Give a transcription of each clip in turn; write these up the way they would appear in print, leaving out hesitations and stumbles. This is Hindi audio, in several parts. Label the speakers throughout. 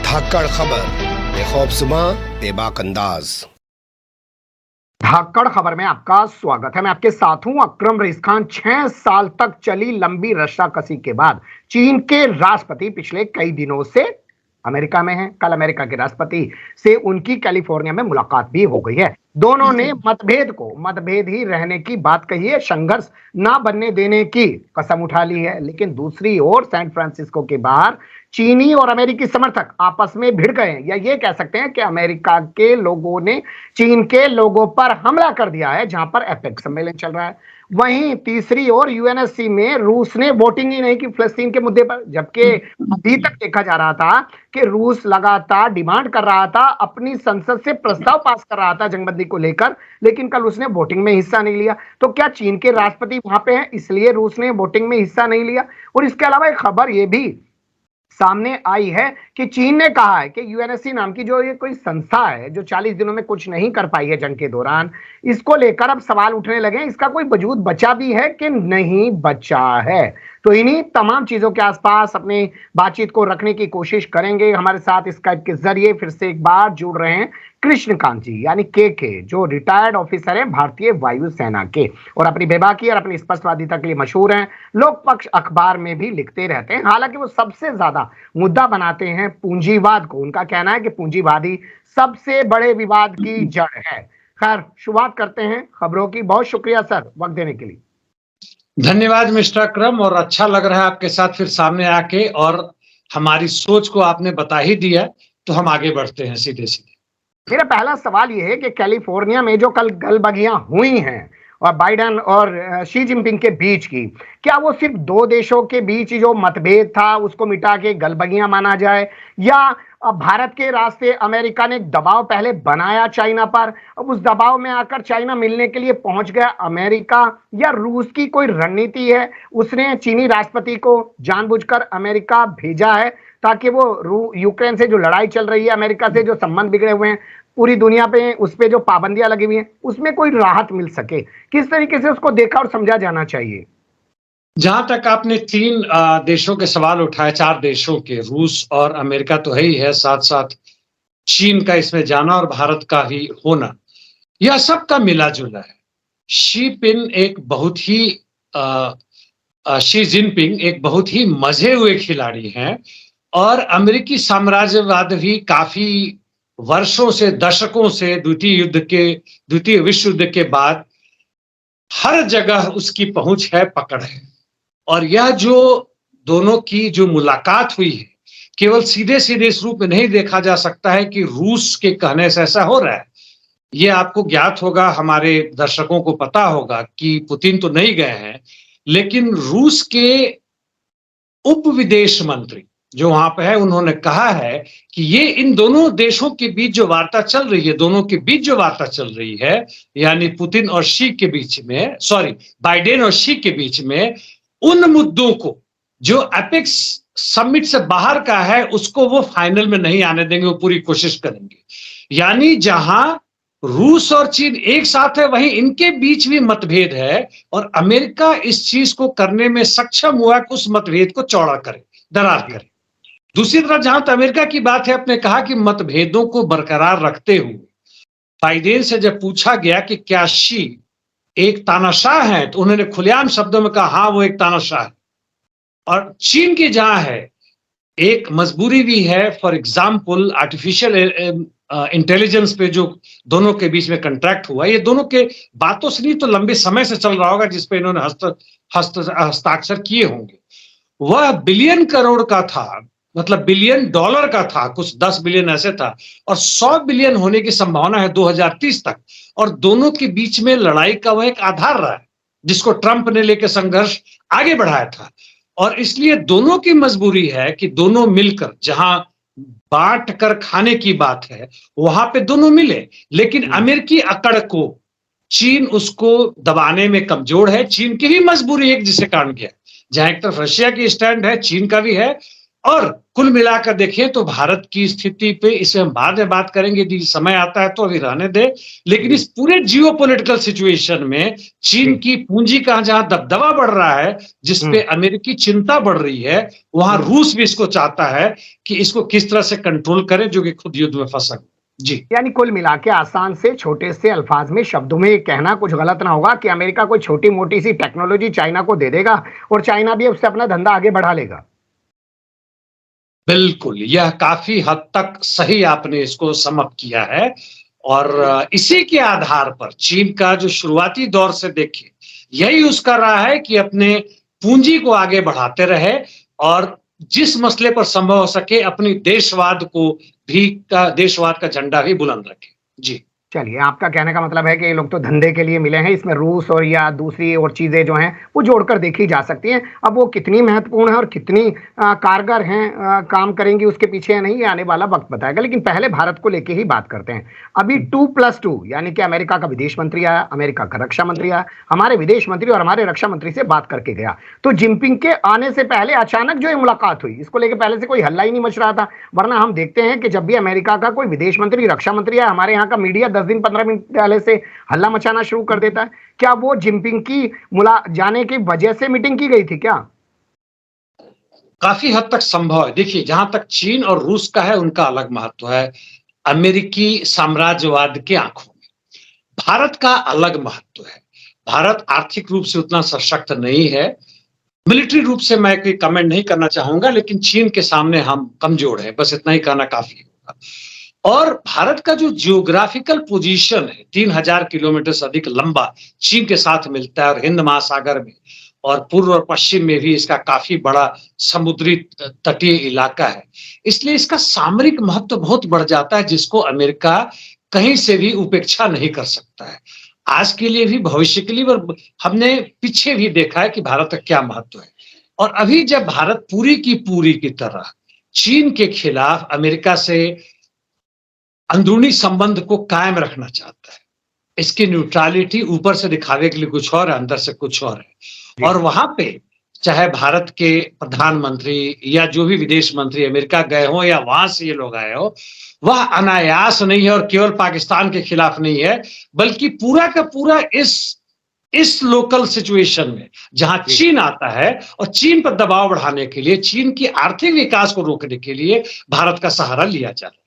Speaker 1: धाकड़ खबर, बेखौफजुमा बेबाक अंदाज।
Speaker 2: धाकड़ खबर में आपका स्वागत है। मैं आपके साथ हूं अकरम रईस खान। 6 साल तक चली लंबी रस्साकसी के बाद चीन के राष्ट्रपति पिछले कई दिनों से अमेरिका में हैं। कल अमेरिका के राष्ट्रपति से उनकी कैलिफोर्निया में मुलाकात भी हो गई है। दोनों ने मतभेद ही रहने की बात कही है, संघर्ष ना बनने देने की कसम उठा ली है। लेकिन दूसरी ओर सैन फ्रांसिस्को के बाहर चीनी और अमेरिकी समर्थक आपस में भिड़ गए हैं, या ये कह सकते हैं कि अमेरिका के लोगों ने चीन के लोगों पर हमला कर दिया है, जहां पर एपेक सम्मेलन चल रहा है। वहीं तीसरी ओर यूएनएससी में रूस ने वोटिंग ही नहीं की फिलिस्तीन के मुद्दे पर, जबकि अभी तक देखा जा रहा था कि रूस लगातार डिमांड कर रहा था, अपनी संसद से प्रस्ताव पास कर रहा था जंगबंदी को लेकर, लेकिन कल उसने वोटिंग में हिस्सा नहीं लिया। तो क्या चीन के राष्ट्रपति वहां पे हैं इसलिए रूस ने वोटिंग में हिस्सा नहीं लिया? और इसके अलावा एक खबर यह भी सामने आई है कि चीन ने कहा है कि यूएनएससी नाम की जो ये कोई संस्था है जो 40 दिनों में कुछ नहीं कर पाई है जंग के दौरान, इसको लेकर अब सवाल उठने लगे हैं, इसका कोई वजूद बचा भी है कि नहीं बचा है। तो इन्हीं तमाम चीजों के आसपास अपनी बातचीत को रखने की कोशिश करेंगे। हमारे साथ स्काइप के जरिए फिर से एक बार जुड़ रहे हैं कृष्णकांत जी, यानी के जो रिटायर्ड ऑफिसर हैं भारतीय वायुसेना के, और अपनी बेबाकी और अपनी स्पष्टवादिता के लिए मशहूर हैं। लोक पक्ष अखबार में भी लिखते रहते हैं। हालांकि वो सबसे ज्यादा मुद्दा बनाते हैं पूंजीवाद को। उनका कहना है कि पूंजीवाद ही सबसे बड़े विवाद की जड़ है। खैर, शुरुआत करते हैं खबरों की। बहुत शुक्रिया सर वक्त देने के लिए।
Speaker 3: धन्यवाद मिस्टर अकरम, और अच्छा लग रहा है आपके साथ फिर सामने आके, और हमारी सोच को आपने बता ही दिया, तो हम आगे बढ़ते हैं सीधे सीधे।
Speaker 2: मेरा पहला सवाल यह है कि कैलिफोर्निया में जो कल गलबगियां हुई हैं और बाइडेन और शी जिनपिंग के बीच की, क्या वो सिर्फ दो देशों के बीच जो मतभेद था उसको मिटा के गलबगियां माना जाए, या भारत के रास्ते अमेरिका ने एक दबाव पहले बनाया चाइना पर, अब उस दबाव में आकर चाइना मिलने के लिए पहुंच गया अमेरिका, या रूस की कोई रणनीति है, उसने चीनी राष्ट्रपति को जानबूझकर अमेरिका भेजा है ताकि वो यूक्रेन से जो लड़ाई चल रही है, अमेरिका से जो संबंध बिगड़े हुए हैं, पूरी दुनिया पे उस पे जो पाबंदियां लगी हुई हैं उसमें कोई राहत मिल सके? किस तरीके से उसको देखा और समझा जाना चाहिए?
Speaker 3: जहां तक आपने 3 देशों के सवाल उठाए, 4 देशों के, रूस और अमेरिका तो है ही है, साथ साथ चीन का इसमें जाना और भारत का ही होना, यह सबका मिला जुला है। शी जिनपिंग एक बहुत ही मजे हुए खिलाड़ी हैं, और अमेरिकी साम्राज्यवाद भी काफी वर्षों से, दशकों से, द्वितीय विश्व युद्ध के बाद हर जगह उसकी पहुंच है, पकड़ है। और यह जो दोनों की जो मुलाकात हुई है, केवल सीधे सीधे इस रूप में नहीं देखा जा सकता है कि रूस के कहने से ऐसा हो रहा है। ये आपको ज्ञात होगा, हमारे दर्शकों को पता होगा कि पुतिन तो नहीं गए हैं, लेकिन रूस के उप विदेश मंत्री जो वहां पे है, उन्होंने कहा है कि ये इन दोनों देशों के बीच जो वार्ता चल रही है, दोनों के बीच जो वार्ता चल रही है, यानी पुतिन और शी के बीच में, बाइडेन और शी के बीच में, उन मुद्दों को जो एपेक्स समिट से बाहर का है उसको वो फाइनल में नहीं आने देंगे, वो पूरी कोशिश करेंगे। यानी जहां रूस और चीन एक साथ है, वहीं इनके बीच भी मतभेद है, और अमेरिका इस चीज को करने में सक्षम हुआ कि उस मतभेद को चौड़ा करे, दरार करे। दूसरी तरफ जहां तक अमेरिका की बात है, आपने कहा कि मतभेदों को बरकरार रखते हुए बाइडेन से जब पूछा गया कि क्या शी एक तानाशाह है, तो उन्होंने खुलेआम शब्दों में कहा हाँ, वो एक तानाशाह है। और चीन की जहां है एक मजबूरी भी है, फॉर एग्जाम्पल आर्टिफिशियल इंटेलिजेंस पे जो दोनों के बीच में कॉन्ट्रैक्ट हुआ, ये दोनों के बातों से नहीं तो लंबे समय से चल रहा होगा, जिसपे इन्होंने हस्ताक्षर किए होंगे। वह बिलियन करोड़ का था, मतलब बिलियन डॉलर का था, कुछ 10 बिलियन ऐसे था, और 100 बिलियन होने की संभावना है 2030 तक। और दोनों के बीच में लड़ाई का वह एक आधार रहा है, जिसको ट्रंप ने लेकर संघर्ष आगे बढ़ाया था। और इसलिए दोनों की मजबूरी है कि दोनों मिलकर, जहां बांट कर खाने की बात है वहां पे दोनों मिले। लेकिन अमेरिकी अकड़ को चीन उसको दबाने में कमजोर है। चीन की भी मजबूरी एक जिसे कारण गया, जहां एक तरफ रशिया की स्टैंड है, चीन का भी है, और कुल मिलाकर देखें तो भारत की स्थिति पे इसे हम बाद में बात करेंगे, यदि समय आता है तो अभी रहने दे। लेकिन इस पूरे जियोपॉलिटिकल सिचुएशन में चीन की पूंजी का जहां दबदबा बढ़ रहा है, जिसपे अमेरिकी चिंता बढ़ रही है, वहां रूस भी इसको चाहता है कि इसको किस तरह से कंट्रोल करे, जो कि खुद युद्ध में फंसा है। जी,
Speaker 2: यानी कुल मिला के आसान से छोटे से अल्फाज में शब्दों में ये कहना कुछ गलत ना होगा कि अमेरिका कोई छोटी मोटी सी टेक्नोलॉजी चाइना को दे देगा और चाइना भी उससे अपना धंधा आगे बढ़ा लेगा।
Speaker 3: बिल्कुल, यह काफी हद तक सही आपने इसको सम अप किया है। और इसी के आधार पर चीन का जो शुरुआती दौर से देखिए, यही उसका रहा है कि अपने पूंजी को आगे बढ़ाते रहे और जिस मसले पर संभव हो सके अपनी देशवाद का झंडा भी बुलंद रखे। जी,
Speaker 2: चलिए, आपका कहने का मतलब है कि ये लोग तो धंधे के लिए मिले हैं, इसमें रूस और या दूसरी और चीजें जो हैं वो जोड़कर देखी जा सकती हैं। अब वो कितनी महत्वपूर्ण है और कितनी कारगर हैं, काम करेंगी उसके पीछे नहीं, ये आने वाला वक्त बताएगा। लेकिन पहले भारत को लेके ही बात करते हैं। अभी 2+2 यानी कि अमेरिका का विदेश मंत्री आया, अमेरिका का रक्षा मंत्री आया, हमारे विदेश मंत्री और हमारे रक्षा मंत्री से बात करके गया। तो जिनपिंग के आने से पहले अचानक जो ये मुलाकात हुई, इसको लेकर पहले से कोई हल्ला ही नहीं मच रहा था। वरना हम देखते हैं कि जब भी अमेरिका का कोई विदेश मंत्री, रक्षा मंत्री आया, हमारे यहाँ का मीडिया 10 दिन 15 मिनट पहले से हल्ला मचाना शुरू कर देता है। क्या वो जिनपिंग की जाने की वजह से मीटिंग की गई थी क्या?
Speaker 3: काफी हद तक संभव है। देखिए, जहां तक चीन और रूस का है, उनका अलग महत्व है अमेरिकी साम्राज्यवाद के आंखों में। भारत का अलग महत्व है। भारत आर्थिक रूप से उतना सशक्त नहीं है, मिलिट्री रूप से मैं कोई कमेंट नहीं करना चाहूंगा, लेकिन चीन के सामने हम कमजोर हैं, बस इतना ही कहना काफी होगा। और भारत का जो जियोग्राफिकल पोजीशन है, 3000 किलोमीटर से अधिक लंबा, चीन के साथ मिलता है और हिंद महासागर में और पूर्व और पश्चिम में भी इसका काफी बड़ा समुद्री तटीय इलाका है। इसलिए इसका सामरिक महत्व बहुत बढ़ जाता है, जिसको अमेरिका कहीं से भी उपेक्षा नहीं कर सकता है। आज के लिए भी, भविष्य के लिए, और हमने पीछे भी देखा है कि भारत का क्या महत्व है। और अभी जब भारत पूरी की तरह चीन के खिलाफ अमेरिका से अंदरूनी संबंध को कायम रखना चाहता है, इसकी न्यूट्रलिटी ऊपर से दिखावे के लिए कुछ और है, अंदर से कुछ और है। और वहां पे चाहे भारत के प्रधानमंत्री या जो भी विदेश मंत्री अमेरिका गए हो या वहां से ये लोग आए हो, वह अनायास नहीं है और केवल पाकिस्तान के खिलाफ नहीं है, बल्कि पूरा का पूरा इस लोकल सिचुएशन में जहां चीन आता है और चीन पर दबाव बढ़ाने के लिए, चीन की आर्थिक विकास को रोकने के लिए भारत का सहारा लिया जा रहा है।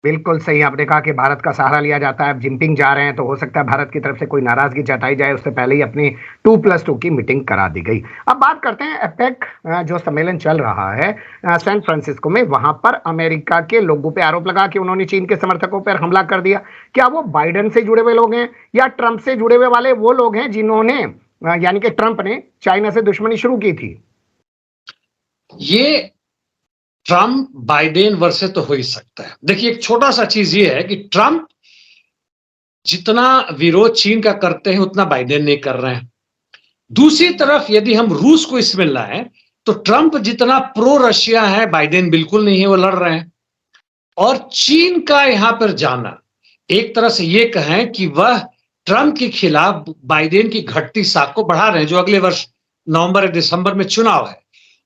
Speaker 2: बिल्कुल सही आपने कहा कि भारत का सहारा लिया जाता है। अब जिनपिंग जा रहे हैं तो हो सकता है भारत की तरफ से कोई नाराजगी जताई जाए, उससे पहले ही अपनी 2+2 की मीटिंग करा दी गई। अब बात करते हैं एपेक जो सम्मेलन चल रहा है सैन फ्रांसिस्को में, वहां पर अमेरिका के लोगों पे आरोप लगा कि उन्होंने चीन के समर्थकों पर हमला कर दिया। क्या वो बाइडेन से जुड़े हुए लोग हैं या ट्रंप से जुड़े हुए वाले वो लोग हैं जिन्होंने, यानी कि ट्रंप ने चाइना से दुश्मनी शुरू की थी?
Speaker 3: ये ट्रंप बाइडेन वर्सेस तो हो ही सकता है। देखिए, एक छोटा सा चीज ये है कि ट्रंप जितना विरोध चीन का करते हैं उतना बाइडेन नहीं कर रहे हैं। दूसरी तरफ यदि हम रूस को इसमें लाएं तो ट्रंप जितना प्रो रशिया है, बाइडेन बिल्कुल नहीं है, वो लड़ रहे हैं। और चीन का यहां पर जाना, एक तरह से ये कहें कि वह ट्रंप के खिलाफ बाइडेन की घटती साख को बढ़ा रहे हैं, जो अगले वर्ष नवंबर या दिसंबर में चुनाव है।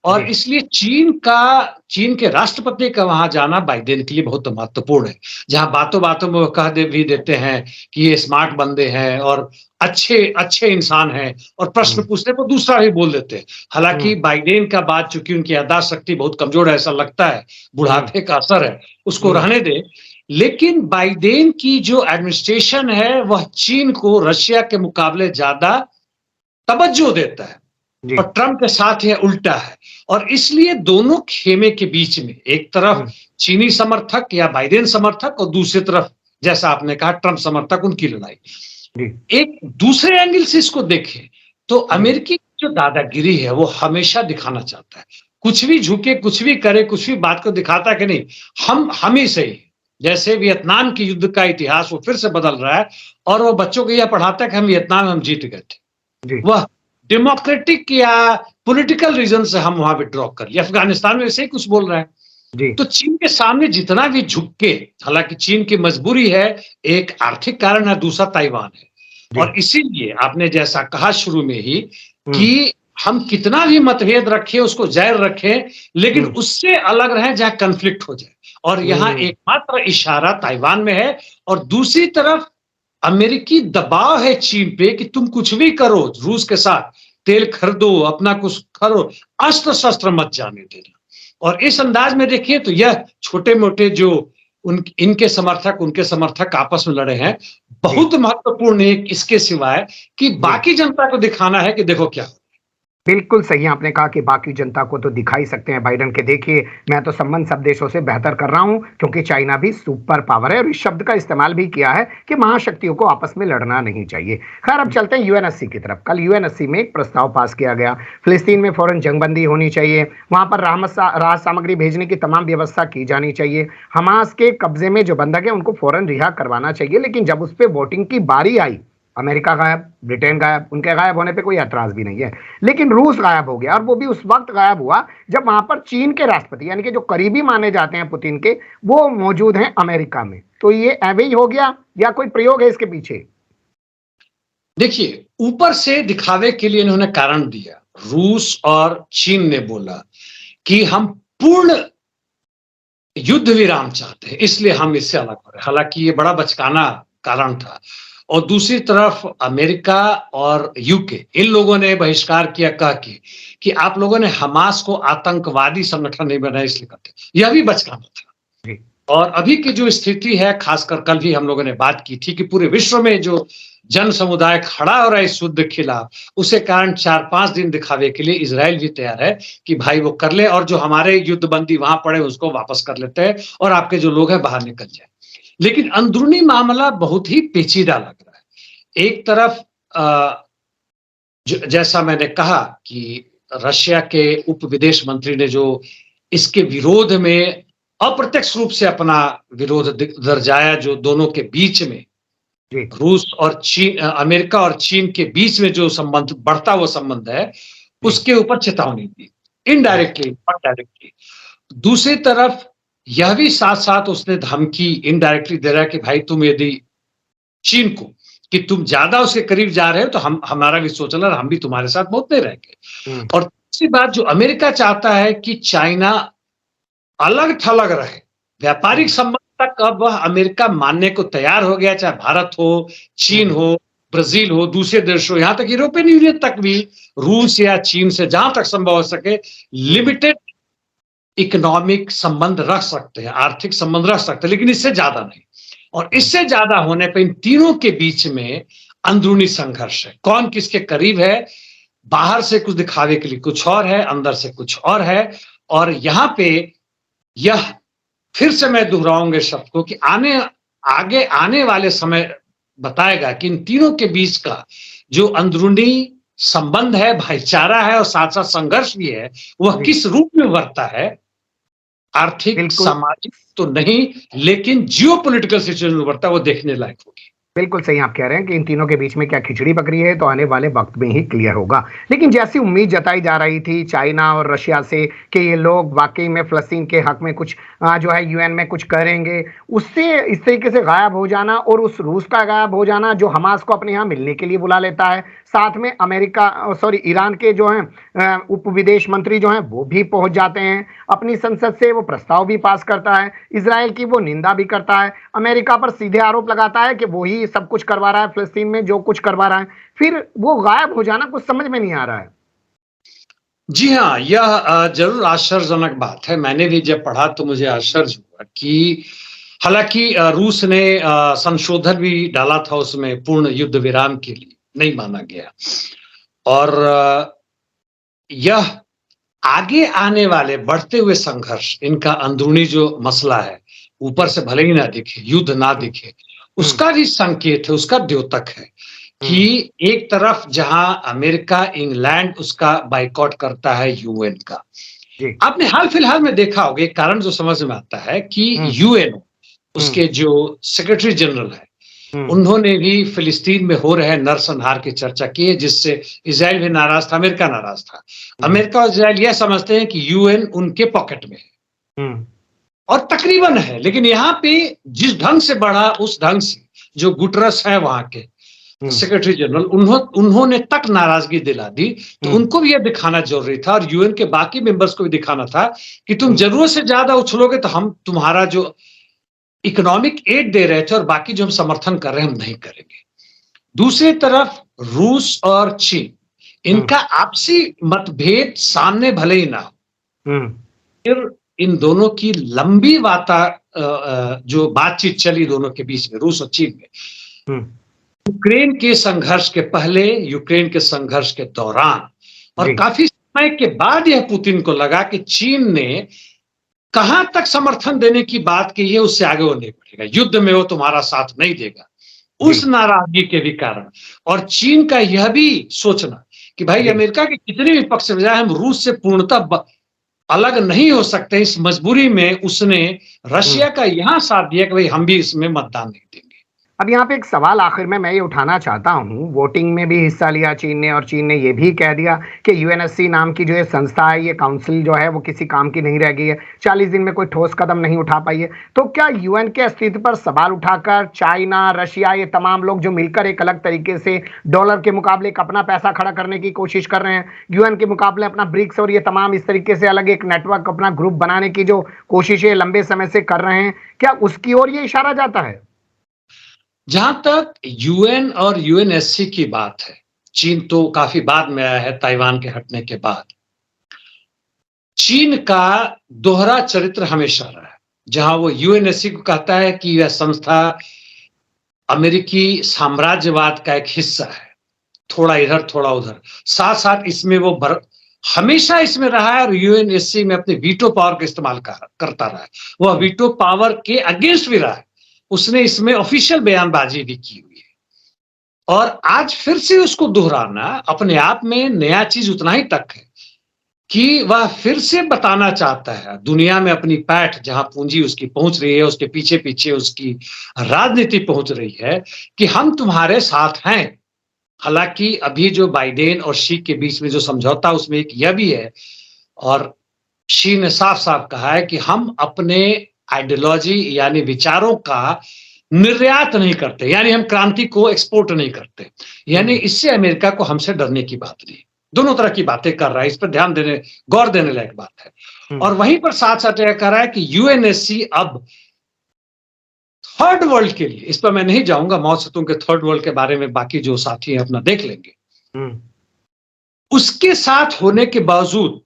Speaker 3: और इसलिए चीन के राष्ट्रपति का वहां जाना बाइडेन के लिए बहुत महत्वपूर्ण है। जहां बातों बातों में वो कह भी देते हैं कि ये स्मार्ट बंदे हैं और अच्छे इंसान हैं, और प्रश्न पूछने पर दूसरा भी बोल देते हैं। हालांकि बाइडेन का बात, चूंकि उनकी याददाश्त शक्ति बहुत कमजोर है, ऐसा लगता है, बुढ़ापे का असर है, उसको रहने दे। लेकिन बाइडेन की जो एडमिनिस्ट्रेशन है वह चीन को रशिया के मुकाबले ज्यादा तवज्जो देता है, और ट्रंप के साथ यह उल्टा है। और इसलिए दोनों खेमे के बीच में एक तरफ चीनी समर्थक या बाइडेन समर्थक और दूसरी तरफ, जैसा आपने कहा, ट्रंप समर्थक, उनकी लड़ाई। एक दूसरे एंगल से इसको देखें तो अमेरिकी जो दादागिरी है वो हमेशा दिखाना चाहता है, कुछ भी झुके, कुछ भी करे, कुछ भी बात को दिखाता है कि नहीं हम ही सही। जैसे वियतनाम के युद्ध का इतिहास वो फिर से बदल रहा है और वो बच्चों को यह पढ़ाता है कि हम वियतनाम में हम जीत गए थे। वह डेमोक्रेटिक या पॉलिटिकल रीजन से हम वहां विड्रॉ कर लिया। अफगानिस्तान में वैसे ही कुछ बोल रहा है। तो चीन के सामने जितना भी झुके, हालांकि चीन की मजबूरी है, एक आर्थिक कारण है, दूसरा ताइवान है। और इसीलिए आपने जैसा कहा शुरू में ही कि हम कितना भी मतभेद रखें, उसको जाहिर रखें, लेकिन उससे अलग रहें जहां कन्फ्लिक्ट हो जाए। और यहाँ एकमात्र इशारा ताइवान में है, और दूसरी तरफ अमेरिकी दबाव है चीन पे कि तुम कुछ भी करो, रूस के साथ तेल खरीदो, अपना कुछ करो, अस्त्र शस्त्र मत जाने देना। और इस अंदाज में देखिए तो यह छोटे मोटे जो इनके समर्थक उनके समर्थक आपस में लड़े हैं, बहुत महत्वपूर्ण है इसके सिवाय कि बाकी जनता को दिखाना है कि देखो क्या।
Speaker 2: बिल्कुल सही आपने कहा कि बाकी जनता को तो दिखा ही सकते हैं बाइडेन के, देखिए मैं तो संबंध सब देशों से बेहतर कर रहा हूं क्योंकि चाइना भी सुपर पावर है, और इस शब्द का इस्तेमाल भी किया है कि महाशक्तियों को आपस में लड़ना नहीं चाहिए। खैर अब चलते हैं यूएनएससी की तरफ। कल यूएनएससी में एक प्रस्ताव पास किया गया, फिलिस्तीन में फौरन जंगबंदी होनी चाहिए, वहां पर राहत सामग्री भेजने की तमाम व्यवस्था की जानी चाहिए, हमास के कब्जे में जो बंधक है उनको फौरन रिहा करवाना चाहिए। लेकिन जब उस पर वोटिंग की बारी आई, अमेरिका गायब, ब्रिटेन गायब, उनके गायब होने पे कोई ऐतराज भी नहीं है, लेकिन रूस गायब हो गया, और वो भी उस वक्त गायब हुआ जब वहां पर चीन के राष्ट्रपति यानी कि जो करीबी माने जाते हैं पुतिन के, वो मौजूद हैं अमेरिका में। तो ये ऐवे ही हो गया या कोई प्रयोग है इसके पीछे?
Speaker 3: देखिए, ऊपर से दिखावे के लिए इन्होंने कारण दिया। रूस और चीन ने बोला कि हम पूर्ण युद्ध विराम चाहते हैं, इसलिए हम इससे अलग हो रहे हैं। हालांकि ये बड़ा बचकाना कारण था। और दूसरी तरफ अमेरिका और यूके, इन लोगों ने बहिष्कार किया कह के कि आप लोगों ने हमास को आतंकवादी संगठन नहीं बनाया इसलिए करते, यह भी बचकाना था। और अभी की जो स्थिति है, खासकर कल भी हम लोगों ने बात की थी कि पूरे विश्व में जो जन समुदाय खड़ा हो रहा है इस युद्ध के खिलाफ, उसके कारण 4-5 दिन दिखावे के लिए इजराइल भी तैयार है कि भाई वो कर ले, और जो हमारे युद्धबंदी वहां पड़े उसको वापस कर लेते हैं और आपके जो लोग हैं बाहर निकल जाए। लेकिन अंदरूनी मामला बहुत ही पेचीदा लग रहा है। एक तरफ जैसा मैंने कहा कि रशिया के उप विदेश मंत्री ने जो इसके विरोध में अप्रत्यक्ष रूप से अपना विरोध दर्शाया, जो दोनों के बीच में रूस और चीन, अमेरिका और चीन के बीच में जो संबंध बढ़ता हुआ संबंध है, उसके ऊपर चेतावनी दी, इनडायरेक्टली और डायरेक्टली। दूसरी तरफ यह भी साथ साथ उसने धमकी इनडायरेक्टली दे रहा है कि भाई तुम यदि चीन को कि तुम ज्यादा उसके करीब जा रहे हो तो हमारा भी सोचना, हम भी तुम्हारे साथ बहुत नहीं रहेंगे। और दूसरी बात जो अमेरिका चाहता है कि चाइना अलग थलग रहे, व्यापारिक संबंध तक अब वह अमेरिका मानने को तैयार हो गया, चाहे भारत हो, चीन हो, ब्राजील हो, दूसरे देश हो, यहां तक यूरोपियन यूनियन तक भी रूस या चीन से जहां तक संभव हो सके लिमिटेड इकोनॉमिक संबंध रख सकते हैं, आर्थिक संबंध रख सकते हैं, लेकिन इससे ज्यादा नहीं। और इससे ज्यादा होने पर इन तीनों के बीच में अंदरूनी संघर्ष है, कौन किसके करीब है। बाहर से कुछ दिखावे के लिए कुछ और है, अंदर से कुछ और है। और यहां पे यह फिर से मैं दोहराऊंगा शब्द को कि आगे आने वाले समय बताएगा कि इन तीनों के बीच का जो अंदरूनी संबंध है, भाईचारा है और साथ साथ संघर्ष भी है, वह किस रूप में उभरता है। आर्थिक सामाजिक तो नहीं, लेकिन जियोपॉलिटिकल सिचुएशन उभरता है, वो देखने लायक होगी।
Speaker 2: बिल्कुल सही आप कह रहे हैं कि इन तीनों के बीच में क्या खिचड़ी पकड़ी है तो आने वाले वक्त में ही क्लियर होगा। लेकिन जैसी उम्मीद जताई जा रही थी चाइना और रशिया से कि ये लोग वाकई में फलस्तीन के हक में कुछ जो है यूएन में कुछ करेंगे, उससे इस तरीके से गायब हो जाना, और उस रूस का गायब हो जाना जो हमास को अपने यहाँ मिलने के लिए बुला लेता है, साथ में ईरान के जो हैं उप विदेश मंत्री जो हैं वो भी पहुंच जाते हैं, अपनी संसद से वो प्रस्ताव भी पास करता है, इजराइल की वो निंदा भी करता है, अमेरिका पर सीधे आरोप लगाता है कि वो ही सब कुछ करवा रहा है फिलिस्तीन में जो कुछ करवा रहा है, फिर वो गायब हो जाना कुछ समझ में नहीं आ रहा है।
Speaker 3: जी हाँ, यह जरूर आश्चर्यजनक बात है। मैंने भी जब पढ़ा तो मुझे आश्चर्य हुआ कि हालांकि रूस ने संशोधन भी डाला था उसमें, पूर्ण युद्ध विराम के लिए नहीं माना गया। और यह आगे आने वाले बढ़ते हुए संघर्ष, इनका अंदरूनी जो मसला है, ऊपर से भले ही ना दिखे, युद्ध ना दिखे, उसका भी संकेत है, उसका द्योतक है कि एक तरफ जहां अमेरिका, इंग्लैंड उसका बाइकॉट करता है यूएन का। आपने हाल फिलहाल में देखा होगा, एक कारण जो समझ में आता है कि यूएन उसके जो सेक्रेटरी जनरल है, उन्होंने भी फिलिस्तीन में हो रहे नरसंहार की चर्चा की है, जिससे इजराइल भी नाराज था, अमेरिका नाराज था। अमेरिका और इजराइल यह समझते हैं कि यूएन उनके पॉकेट में है और तकरीबन है, लेकिन यहाँ पे जिस ढंग से बढ़ा उस ढंग से जो गुटरस है वहां के, सेक्रेटरी जनरल, उन्होंने तक नाराजगी दिला दी, तो उनको भी यह दिखाना जरूरी था और यूएन के बाकी मेंबर्स को भी दिखाना था कि तुम जरूरत से ज्यादा उछलोगे तो हम तुम्हारा जो इकोनॉमिक एड दे रहे थे और बाकी जो हम समर्थन कर रहे हैं हम नहीं करेंगे। दूसरी तरफ रूस और चीन, इनका आपसी मतभेद सामने भले ही ना हो, फिर इन दोनों की लंबी जो बातचीत चली दोनों के बीच में, रूस और चीन में, यूक्रेन के संघर्ष के पहले, यूक्रेन के संघर्ष के दौरान और काफी समय के बाद यह पुतिन को लगा कि चीन ने कहां तक समर्थन देने की बात की है, उससे आगे वो नहीं बढ़ेगा, युद्ध में वो तुम्हारा साथ नहीं देगा, उस नाराजगी के भी कारण। और चीन का यह भी सोचना कि भाई अमेरिका के कितने भी पक्ष में जाए, हम रूस से पूर्णतः अलग नहीं हो सकते, इस मजबूरी में उसने रशिया का यहां साथ दिया कि भाई हम भी इसमें मतदान नहीं देंगे।
Speaker 2: अब यहाँ पे एक सवाल आखिर में मैं ये उठाना चाहता हूँ, वोटिंग में भी हिस्सा लिया चीन ने और चीन ने ये भी कह दिया कि यूएनएससी नाम की जो ये संस्था है, ये काउंसिल जो है वो किसी काम की नहीं रह गई है, 40 दिन में कोई ठोस कदम नहीं उठा पाई है। तो क्या यूएन के अस्तित्व पर सवाल उठाकर चाइना, रशिया, ये तमाम लोग जो मिलकर एक अलग तरीके से डॉलर के मुकाबले एक अपना पैसा खड़ा करने की कोशिश कर रहे हैं, यूएन के मुकाबले अपना ब्रिक्स और ये तमाम इस तरीके से अलग एक नेटवर्क, अपना ग्रुप बनाने की जो कोशिशें लंबे समय से कर रहे हैं, क्या उसकी ओर ये इशारा जाता है?
Speaker 3: जहां तक यूएन और यूएनएससी की बात है, चीन तो काफी बाद में आया है, ताइवान के हटने के बाद। चीन का दोहरा चरित्र हमेशा रहा है, जहां वो यूएनएससी को कहता है कि यह संस्था अमेरिकी साम्राज्यवाद का एक हिस्सा है, थोड़ा इधर थोड़ा उधर, साथ साथ इसमें वो हमेशा इसमें रहा है और यूएनएससी में अपने वीटो पावर का इस्तेमाल करता रहा है, वह वीटो पावर के अगेंस्ट भी रहा है, उसने इसमें ऑफिशियल बयानबाजी भी की हुई है। और आज फिर से उसको दोहराना अपने आप में नया चीज उतना ही तक है कि वह फिर से बताना चाहता है दुनिया में अपनी पैठ, जहां पूंजी उसकी पहुंच रही है, उसके पीछे पीछे उसकी राजनीति पहुंच रही है, कि हम तुम्हारे साथ हैं। हालांकि अभी जो बाइडेन और शी के बीच में जो समझौता, उसमें एक यह भी है, और शी ने साफ साफ कहा है कि हम अपने आइडियोलॉजी यानी विचारों का निर्यात नहीं करते, यानी हम क्रांति को एक्सपोर्ट नहीं करते, यानी इससे अमेरिका को हमसे डरने की बात नहीं। दोनों तरह की बातें कर रहा है, इस पर ध्यान देने, गौर देने लायक बात है। और वहीं पर साथ साथ यह कह रहा है कि यूएनएससी अब थर्ड वर्ल्ड के लिए, इस पर मैं नहीं जाऊंगा, माओ सेतुंग के थर्ड वर्ल्ड के बारे में बाकी जो साथी हैं अपना देख लेंगे, उसके साथ होने के बावजूद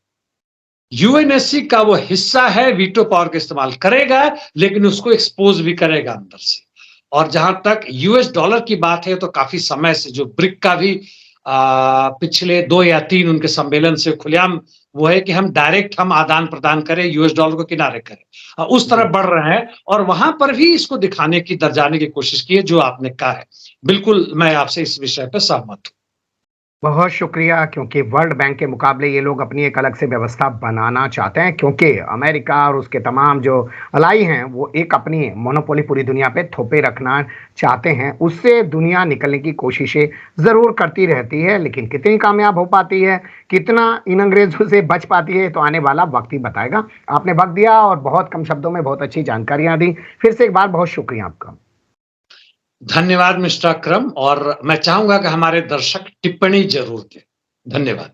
Speaker 3: यूएनएससी का वो हिस्सा है, वीटो पावर का इस्तेमाल करेगा, लेकिन उसको एक्सपोज भी करेगा अंदर से। और जहां तक यूएस डॉलर की बात है, तो काफी समय से जो ब्रिक का भी पिछले 2 या 3 उनके सम्मेलन से खुलेआम वो है कि हम डायरेक्ट हम आदान प्रदान करें, यूएस डॉलर को किनारे करें, उस तरफ बढ़ रहे हैं। और वहां पर भी इसको दिखाने की, दर्जाने की कोशिश की है, जो आपने कहा है, बिल्कुल मैं आपसे इस विषय पर सहमत हूं।
Speaker 2: बहुत शुक्रिया, क्योंकि वर्ल्ड बैंक के मुकाबले ये लोग अपनी एक अलग से व्यवस्था बनाना चाहते हैं, क्योंकि अमेरिका और उसके तमाम जो अलाई हैं वो एक अपनी मोनोपोली पूरी दुनिया पे थोपे रखना चाहते हैं। उससे दुनिया निकलने की कोशिशें ज़रूर करती रहती है, लेकिन कितनी कामयाब हो पाती है, कितना इन अंग्रेजों से बच पाती है, तो आने वाला वक्त ही बताएगा। आपने वक्त दिया और बहुत कम शब्दों में बहुत अच्छी जानकारियाँ दी। फिर से एक बार बहुत शुक्रिया आपका।
Speaker 3: धन्यवाद मिस्टर अकरम, और मैं चाहूंगा कि हमारे दर्शक टिप्पणी जरूर दें। धन्यवाद।